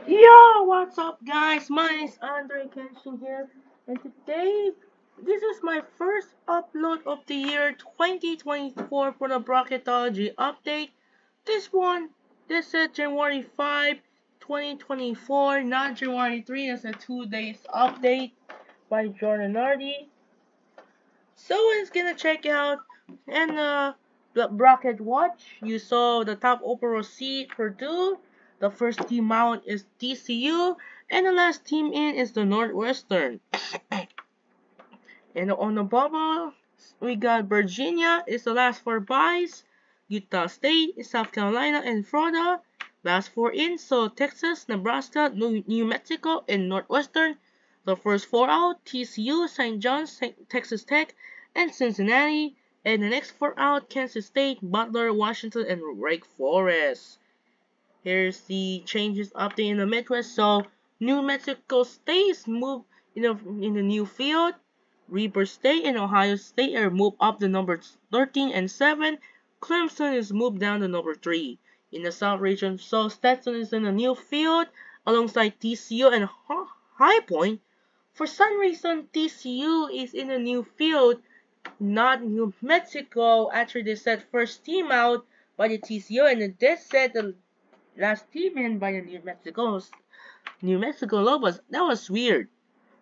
Yo, what's up, guys? My name is Andre Kenshin here, and today this is my first upload of the year 2024 for the Bracketology update. This one, this is January 5, 2024, not January 3. It's a 2 days update by Jordan Nardi. So it's gonna check out and the bracket watch. You saw the top overall seed Purdue. The first team out is TCU, and the last team in is the Northwestern. And on the bubble, we got Virginia is the last four buys. Utah State, South Carolina, and Florida. Last four in, so Texas, Nebraska, New Mexico, and Northwestern. The first four out, TCU, St. John's, Texas Tech, and Cincinnati. And the next four out, Kansas State, Butler, Washington, and Wake Forest. Here's the changes update in the Midwest. So New Mexico State is moved in the new field. Weber State and Ohio State are moved up to number 13 and 7. Clemson is moved down to number 3 in the South region. So Stetson is in a new field alongside TCU and High Point. For some reason, TCU is in a new field, not New Mexico. Actually, they said first team out by the TCU, and they said the last team in by the New Mexico Lobos. That was weird.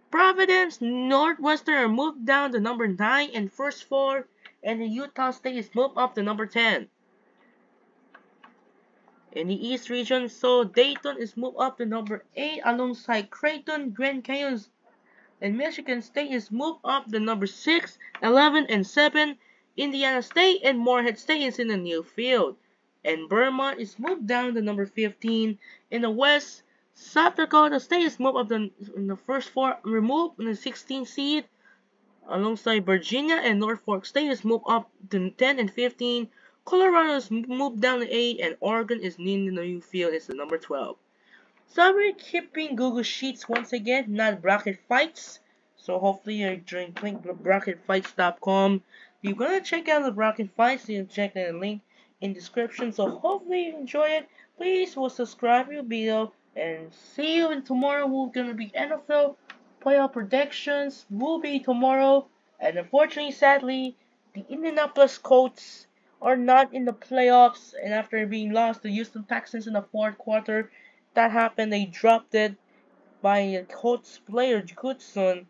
Providence, Northwestern are moved down to number 9 and first 4, and the Utah State is moved up to number 10. In the East region, so Dayton is moved up to number 8 alongside Creighton, Grand Canyon, and Michigan State is moved up to number 6, 11, and 7. Indiana State and Morehead State is in the new field, and Vermont is moved down to number 15. In the West, South Dakota State is moved up in the first four, removed in the 16th seed, alongside Virginia, and Norfolk State is moved up to 10 and 15. Colorado is moved down to 8, and Oregon is in the new field. It's the number 12. So we're keeping Google Sheets once again, not bracket fights. So hopefully you're doing bracketfights.com. If you're gonna check out the bracket fights, you can check the link in description. So hopefully you enjoy it. Please subscribe your video and see you in tomorrow. We're gonna be NFL playoff predictions will be tomorrow. And unfortunately, sadly, the Indianapolis Colts are not in the playoffs, and after being lost to Houston Texans in the fourth quarter, that happened. They dropped it by a Colts player, Goodson,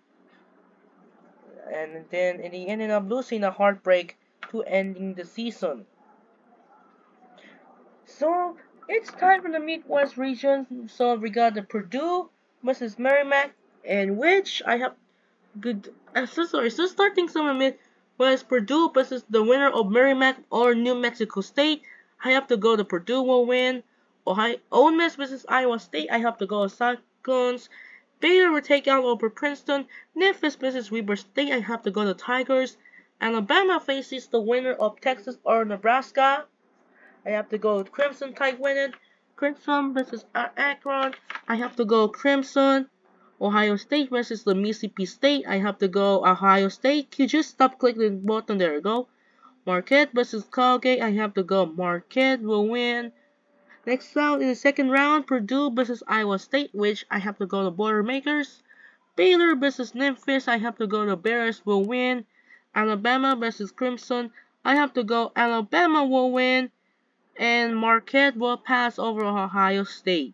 and then they ended up losing a heartbreak to ending the season. So it's time for the Midwest region. So we got the Purdue versus Merrimack, and which I have good. I'm so sorry. So starting some of it was Purdue versus the winner of Merrimack or New Mexico State. I have to go to Purdue will win. Ole Miss versus Iowa State. I have to go Cyclones. Baylor will take out over Princeton. Memphis versus Weber State. I have to go to Tigers. Alabama faces the winner of Texas or Nebraska. I have to go with Crimson Tide winning. Crimson versus Akron. I have to go Crimson. Ohio State versus the Mississippi State. I have to go Ohio State. Could you just stop clicking the button? There we go. Marquette versus Colgate. I have to go Marquette will win. Next round in the second round, Purdue versus Iowa State, which I have to go to Boilermakers. Baylor versus Memphis. I have to go to Bears will win. Alabama versus Crimson. I have to go Alabama will win. And Marquette will pass over Ohio State.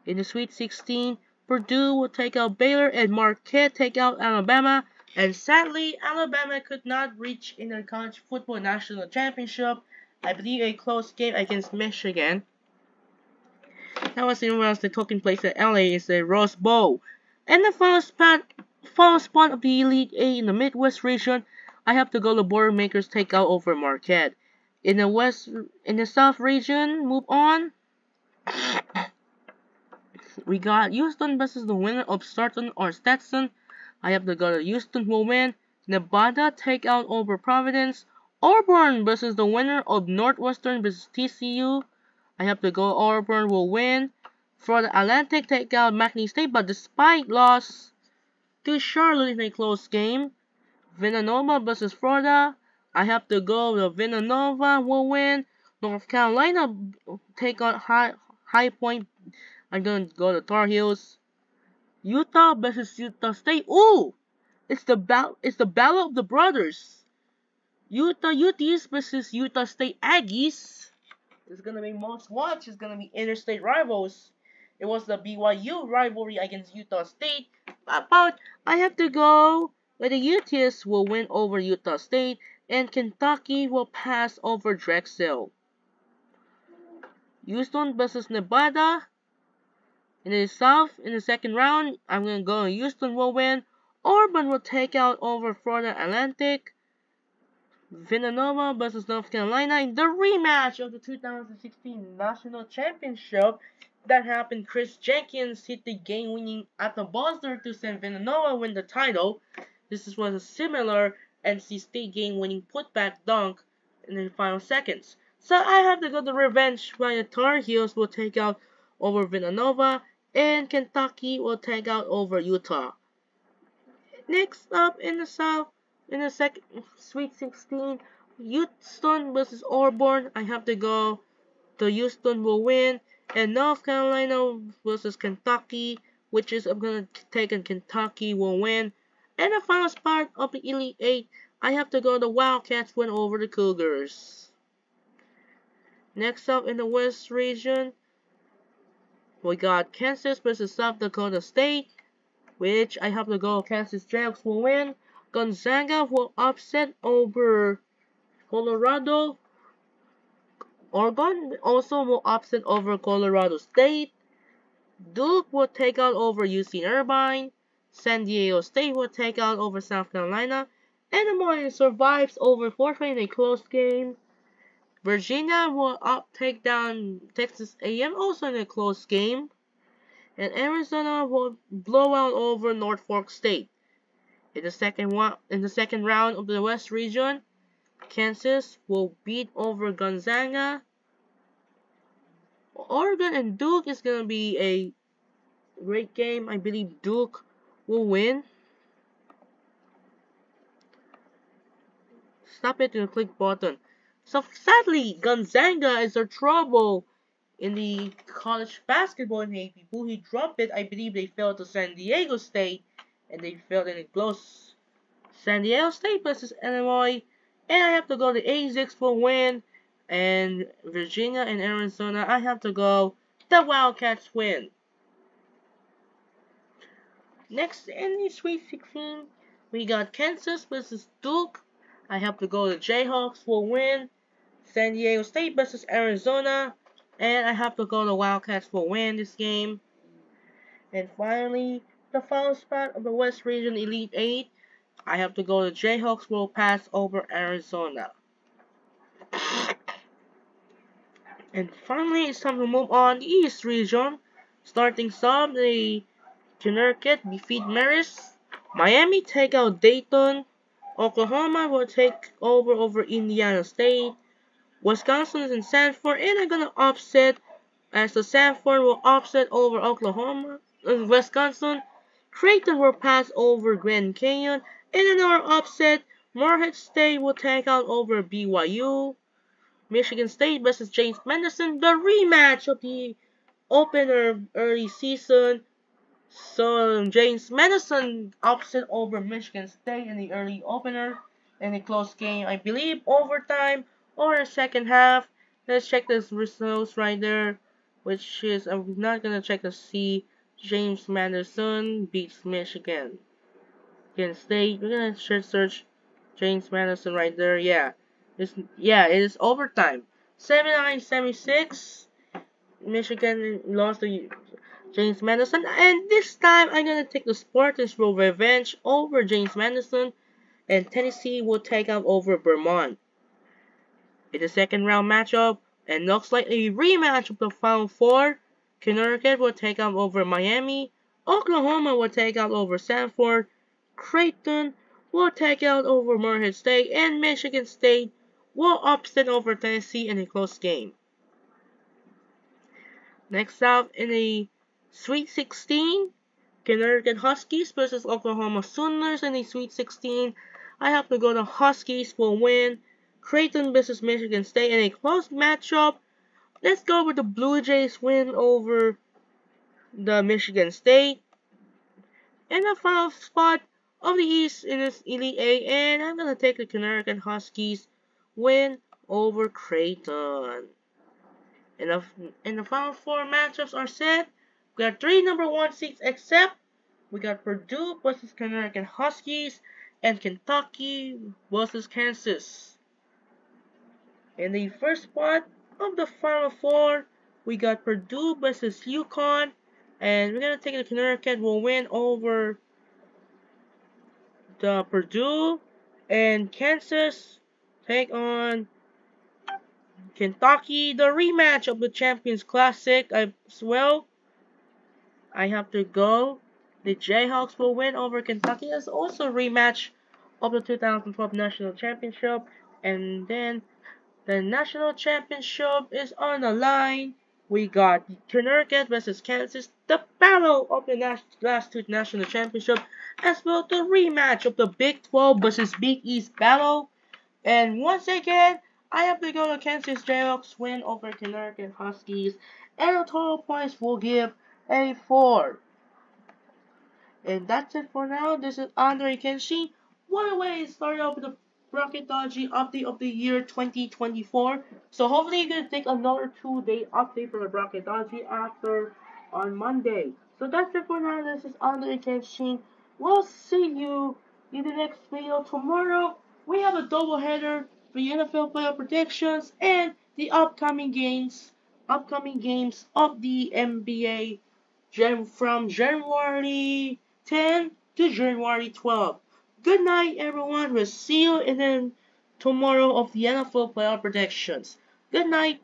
In the Sweet 16, Purdue will take out Baylor and Marquette take out Alabama. And sadly, Alabama could not reach in the college football national championship. I believe a close game against Michigan. That was in the taking place at LA is the Rose Bowl. And the final spot of the Elite Eight in the Midwest region, I have to go to Boilermakers take out over Marquette. In the South region, move on. We got Houston versus the winner of Starton or Stetson. I have to go to Houston will win. Nevada take out over Providence. Auburn versus the winner of Northwestern versus TCU. I have to go Auburn will win. For the Atlantic take out McNeese State, but despite loss to Charlotte in a close game. Villanova versus Florida. I have to go with Villanova will win. North Carolina take on High Point. I'm gonna go to Tar Heels. Utah versus Utah State. Ooh! It's the battle of the brothers. Utah Utes versus Utah State Aggies. It's gonna be most watched. It's gonna be interstate rivals. It was the BYU rivalry against Utah State. But I have to go where the Utes will win over Utah State and Kentucky will pass over Drexel. Houston versus Nevada. In the South, in the second round, I'm gonna go Houston will win. Auburn will take out over Florida Atlantic. Villanova versus North Carolina in the rematch of the 2016 National Championship that happened. Chris Jenkins hit the game-winning at the buzzer to send Villanova win the title. This was a similar NC State game-winning putback dunk in the final seconds. So I have to go the revenge where the Tar Heels will take out over Villanova and Kentucky will take out over Utah. Next up in the South, in the second Sweet 16, Houston versus Auburn. I have to go to Houston will win, and North Carolina versus Kentucky, which is I'm gonna take in Kentucky will win. And the final spot of the Elite Eight, I have to go the Wildcats win over the Cougars. Next up in the West region, we got Kansas versus South Dakota State, which I have to go Kansas Jayhawks will win. Gonzaga will upset over Colorado. Oregon also will upset over Colorado State. Duke will take out over UC Irvine. San Diego State will take out over South Carolina. And the Moines survives over forfeiting a close game. Virginia will take down Texas A&M also in a close game. And Arizona will blow out over Norfolk State. In the second round of the West region, Kansas will beat over Gonzaga. Oregon and Duke is gonna be a great game. I believe Duke will win. Stop it to the click button. So sadly, Gonzaga is their trouble in the college basketball in AP pool. He dropped it. I believe they fell to San Diego State, and they fell in a close San Diego State versus Illinois. And I have to go to A6 will win. And Virginia and Arizona, I have to go the Wildcats win. Next in the Sweet 16, we got Kansas versus Duke. I have to go the Jayhawks will win. San Diego State versus Arizona. And I have to go the Wildcats will win this game. And finally, the final spot of the West Region Elite 8. I have to go the Jayhawks will pass over Arizona. And finally, it's time to move on the East Region. Starting sub, the Connecticut defeat Marist. Miami take out Dayton. Oklahoma will take over Indiana State. Wisconsin and Sanford, and they're gonna upset as the Sanford will upset over Oklahoma. Wisconsin. Creighton will pass over Grand Canyon. In another upset, Morehead State will take out over BYU. Michigan State versus James Madison, the rematch of the opener early season. So James Madison upset over Michigan State in the early opener in a close game. I believe overtime or the second half. Let's check the results right there, which is I'm not gonna check to see James Madison beats Michigan State. We're gonna search James Madison right there. Yeah, it is overtime. 79-76. Michigan lost to James Madison, and this time I'm gonna take the Spartans for revenge over James Madison, and Tennessee will take out over Vermont. In the second round matchup, and looks like a rematch of the Final Four, Connecticut will take out over Miami, Oklahoma will take out over Sanford, Creighton will take out over Morehead State, and Michigan State will upset over Tennessee in a close game. Next up in the Sweet 16, Connecticut Huskies versus Oklahoma Sooners in the Sweet 16. I have to go the Huskies will win. Creighton versus Michigan State in a close matchup. Let's go with the Blue Jays win over the Michigan State. And the final spot of the East in this Elite Eight, and I'm gonna take the Connecticut Huskies win over Creighton. And the final four matchups are set. We got three number one seeds except we got Purdue versus Connecticut Huskies and Kentucky versus Kansas. In the first spot of the final four, we got Purdue versus UConn, and we're gonna take the Connecticut will win over the Purdue, and Kansas take on Kentucky, the rematch of the Champions Classic as well. I have to go. The Jayhawks will win over Kentucky as also a rematch of the 2012 National Championship. And then the National Championship is on the line. We got Connecticut versus Kansas, the battle of the last two National Championship, as well the rematch of the Big 12 versus Big East battle. And once again, I have to go to Kansas Jayhawks win over Connecticut Huskies, and the total points will give a 4. And that's it for now. This is Andre Kenshi. What a way to start off with the Bracketology update of the year 2024. So hopefully you're gonna take another 2-day update for the Bracketology after on Monday. So that's it for now. This is Andre Kenshi. We'll see you in the next video tomorrow. We have a doubleheader for the NFL playoff predictions and the upcoming games of the NBA from January 10 to January 12. Good night, everyone. We'll see you in the tomorrow of the NFL playoff predictions. Good night.